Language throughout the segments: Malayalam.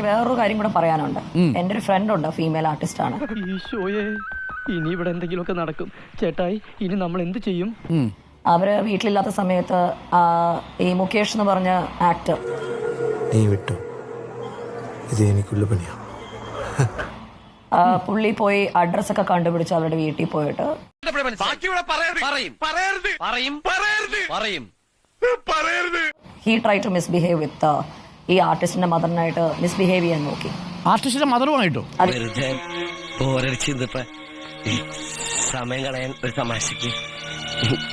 വേറൊരു കാര്യം കൂടെ പറയാനുണ്ട്. എൻ്റെ ഒരു ഫ്രണ്ട് ഉണ്ട്, ഫീമെയിൽ ആർട്ടിസ്റ്റ് ആണ്. ഈശോയെ, ഇനി ഇവിടെ എന്തെങ്കിലുമൊക്കെ നടക്കും. ചേട്ടായി, ഇനി നമ്മൾ എന്ത് ചെയ്യും? അവര് വീട്ടിലില്ലാത്ത സമയത്ത് ഈ മുകേഷ് എന്ന് പറഞ്ഞ ആക്ടർ നീ വിട്ടു, ഇത് എനിക്കുള്ള പണിയാ. പുള്ളി പോയി അഡ്രസ്സൊക്കെ കണ്ടുപിടിച്ച് അവരുടെ വീട്ടിൽ പോയിട്ട് ഹി ട്രൈ ടു മിസ്ബിഹേവ് വിത്ത് ഈ ആർട്ടിസ്റ്റിന്റെ മദറിനായിട്ട് മിസ്ബിഹേവ് ചെയ്യാൻ നോക്കി. ആർട്ടിസ്റ്റിന്റെ മദറുമായിട്ടോ? സമയം കളയാൻ ഒരു തമാശക്ക്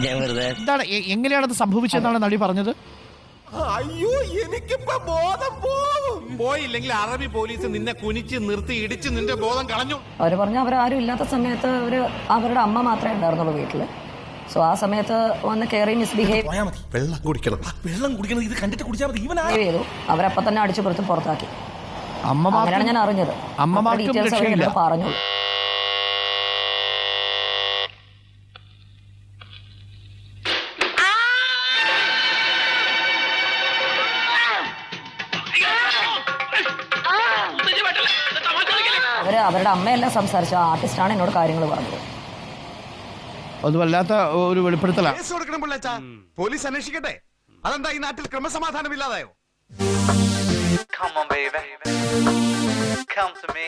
ഞാൻ വെറുതെ. എന്താണ്, എങ്ങനെയാണത് സംഭവിച്ചതെന്നാണ് നടി പറഞ്ഞത്? അയ്യോ, എനിക്കിപ്പോ ബോധം പോയില്ലെങ്കിൽ അറബി പോലീസ് നിന്നെ കുനിച്ച് നിർത്തി ഇടിച്ച് നിന്റെ ബോധം കളഞ്ഞു. അവര് പറഞ്ഞു അവരാരും ഇല്ലാത്ത സമയത്ത് അവരുടെ അമ്മ മാത്രമേ ഉണ്ടായിരുന്നുള്ളൂ വീട്ടില്. സോ ആ സമയത്ത് വന്ന് കയറി മിസ്ബിഹേവ് വെള്ളം കുടിക്കണം ഇത് കണ്ടിട്ട് കുടിച്ചാൽ മതി. ചെയ്തു. അവരപ്പം തന്നെ അടിച്ചു പുറത്ത് പുറത്താക്കി. അമ്മമാർക്കും അങ്ങനെയാണ് ഞാൻ അറിഞ്ഞത്. അമ്മമാർക്കും രക്ഷയില്ല. പറഞ്ഞു. അവരുടെ അമ്മയല്ല സംസാരിച്ച ആർട്ടിസ്റ്റാണ് എന്നോട് കാര്യങ്ങൾ പറഞ്ഞത്. അത് വല്ലാത്ത ഒരു വെളിപ്പെടുത്തലാണ്. പോലീസ് അന്വേഷിക്കട്ടെ. അതെന്താ ഈ നാട്ടിൽ ക്രമസമാധാനം ഇല്ലാതായോ? Come on, baby. Come to me.